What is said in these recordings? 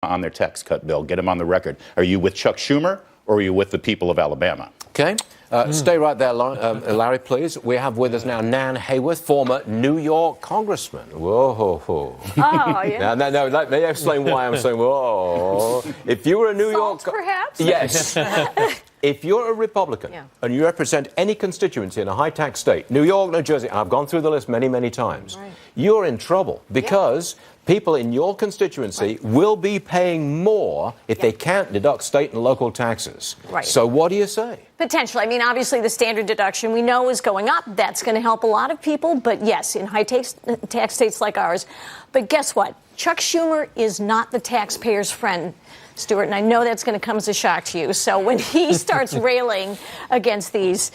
on their tax cut bill. Get them on the record. Are you with Chuck Schumer or are you with the people of Alabama? Okay. Stay right there, Larry, please. We have with us now Nan Hayworth, former New York congressman. Whoa. Oh, yeah. No, let me explain why I'm saying whoa. If you were a New York... perhaps? Yes. If you're a Republican and you represent any constituency in a high-tax state, New York, New Jersey, and I've gone through the list many, many times, you're in trouble because people in your constituency will be paying more if they can't deduct state and local taxes. Right. So what do you say? Potentially. I mean, obviously, the standard deduction we know is going up. That's going to help a lot of people. But yes, in high-tax states like ours. But guess what? Chuck Schumer is not the taxpayer's friend, Stuart, and I know that's going to come as a shock to you. So when he starts railing against these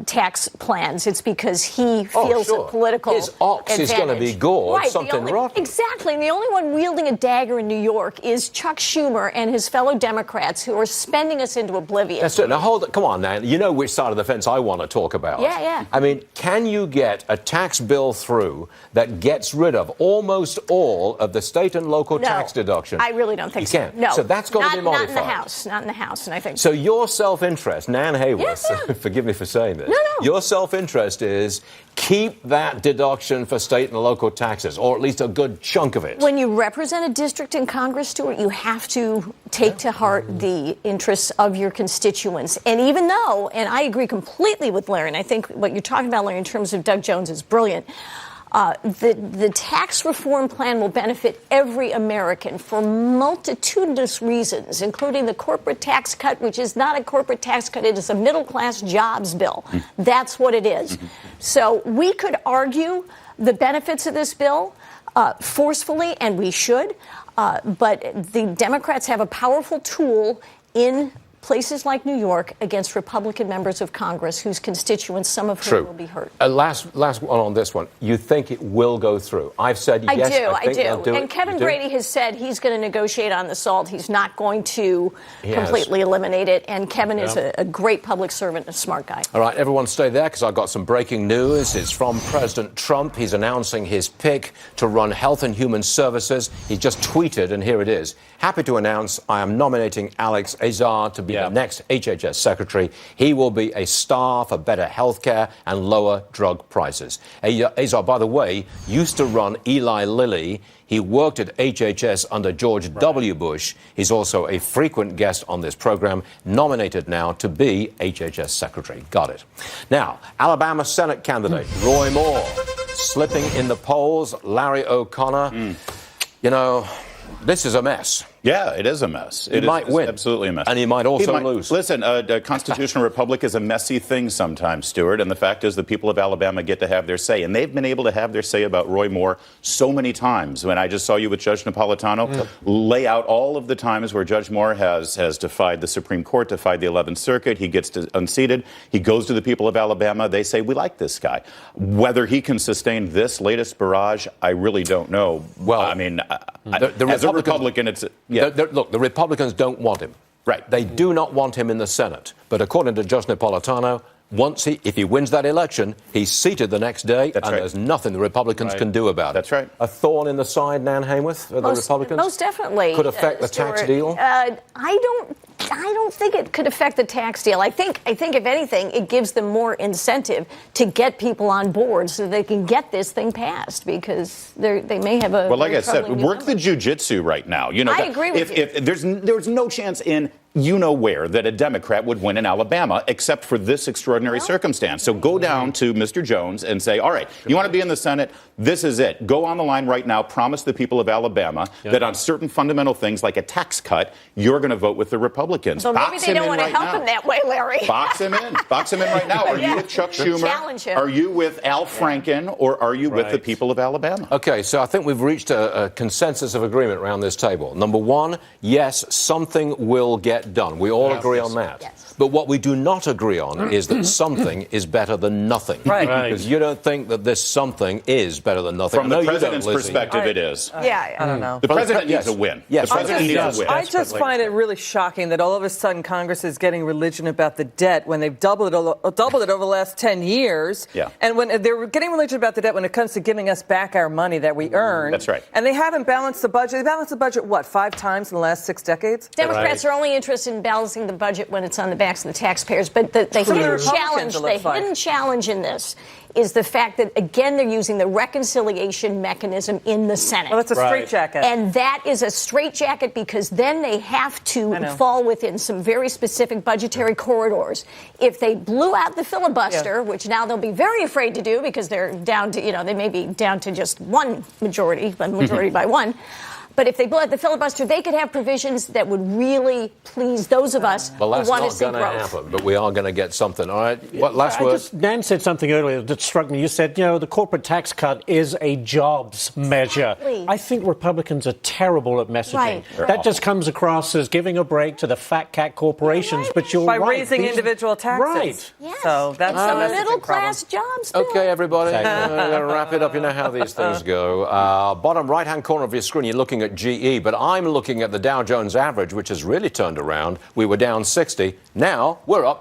tax plans, it's because he feels a political His ox advantage. is going to be gored, something rotten. Exactly. And the only one wielding a dagger in New York is Chuck Schumer and his fellow Democrats who are spending us into oblivion. That's it. Now, hold it. Come on, now. You know which side of the fence I want to talk about. Yeah. I mean, can you get a tax bill through that gets rid of almost all of the state and local tax deduction? I really don't think you so. can't. No. So that's got to be modified. Not in the House, and I think so. Your self-interest, Nan Hayworth, forgive me for saying this. No. Your self-interest is keep that deduction for state and local taxes, or at least a good chunk of it. When you represent a district in Congress, Stuart, you have to take to heart the interests of your constituents. And even though, and I agree completely with Larry, and I think what you're talking about, Larry, in terms of Doug Jones is brilliant. The tax reform plan will benefit every American for multitudinous reasons, including the corporate tax cut, which is not a corporate tax cut. It is a middle-class jobs bill. That's what it is. So we could argue the benefits of this bill forcefully, and we should. But the Democrats have a powerful tool in places like New York against Republican members of Congress whose constituents, some of whom will be hurt. Last one on this one. You think it will go through? I've said yes. I do. And Kevin Brady has said he's going to negotiate on the SALT. He's not going to completely eliminate it. And Kevin is a great public servant and a smart guy. All right, everyone stay there because I've got some breaking news. It's from President Trump. He's announcing his pick to run Health and Human Services. He just tweeted, and here it is. Happy to announce I am nominating Alex Azar to be the next HHS secretary. He will be a star for better health care and lower drug prices. Azar, by the way, used to run Eli Lilly. He worked at HHS under George W. Bush. He's also a frequent guest on this program, nominated now to be HHS secretary. Got it. Now, Alabama Senate candidate Roy Moore slipping in the polls. Larry O'Connor, you know, this is a mess. Yeah, it is a mess. He might win. Absolutely a mess. And he might also lose. Listen, a constitutional republic is a messy thing sometimes, Stuart. And the fact is the people of Alabama get to have their say. And they've been able to have their say about Roy Moore so many times. When I just saw you with Judge Napolitano lay out all of the times where Judge Moore has defied the Supreme Court, defied the 11th Circuit. He gets unseated. He goes to the people of Alabama. They say, we like this guy. Whether he can sustain this latest barrage, I really don't know. Well, I mean, as a Republican, it's... Look, the Republicans don't want him. Right. They do not want him in the Senate. But according to Judge Napolitano, if he wins that election, he's seated the next day, there's nothing the Republicans can do about it. That's right. A thorn in the side, Nan Hayworth, of the Republicans? Most definitely. Could affect the tax deal? I don't think it could affect the tax deal. I think if anything, it gives them more incentive to get people on board so they can get this thing passed because they may have a. Well, like I said, work the jujitsu right now. You know, I agree with you. If there's no chance in where that a Democrat would win in Alabama except for this extraordinary circumstance. So go down to Mr. Jones and say, all right, you want to be in the Senate? This is it. Go on the line right now. Promise the people of Alabama that on certain fundamental things like a tax cut, you're going to vote with the Republicans. So maybe they don't want to help him that way, Larry. Box him in. Box him in right now. Are you with Chuck Schumer? Challenge him. Are you with Al Franken? Or are you with the people of Alabama? Okay, so I think we've reached a consensus of agreement around this table. Number one, yes, something will get get done. We all agree on that. Yes. But what we do not agree on is that something is better than nothing. Right. Because you don't think that this something is better than nothing. From the No, you don't, president's Lizzie. perspective, it is. Yeah, I don't know. The president Yes. needs a win. Yes. The president needs a win. I just find it really shocking that all of a sudden Congress is getting religion about the debt when they've doubled it over the last 10 years. Yeah. And when they're getting religion about the debt when it comes to giving us back our money that we earned. That's right. And they haven't balanced the budget. They balanced the budget, what, 5 times in the last 6 decades? Democrats are only interested in balancing the budget when it's on the backs of the taxpayers. But the So the hidden Republicans, challenge, it looks like. hidden challenge in this is the fact that, again, they're using the reconciliation mechanism in the Senate. Well, that's a straitjacket. And that is a straitjacket because then they have I to know. fall within some very specific budgetary corridors. If they blew out the filibuster, which now they'll be very afraid to do because they're down to, they may be down to just one majority, but majority by one. But if they blew out the filibuster, they could have provisions that would really please those of us Well, that's who want to not see going to growth. happen, but we are going to get something. All right, what last word? Dan said something earlier that struck me. You said, the corporate tax cut is a jobs measure. Exactly. I think Republicans are terrible at messaging. Right. That just comes across as giving a break to the fat cat corporations, but you're By right. raising individual taxes. Right. Yes. So that's It's the a messaging middle-class jobs bill. Okay, everybody, Exactly. wrap it up. You know how these things go. Bottom right-hand corner of your screen, you're looking at GE, but I'm looking at the Dow Jones average, which has really turned around. We were down 60. Now we're up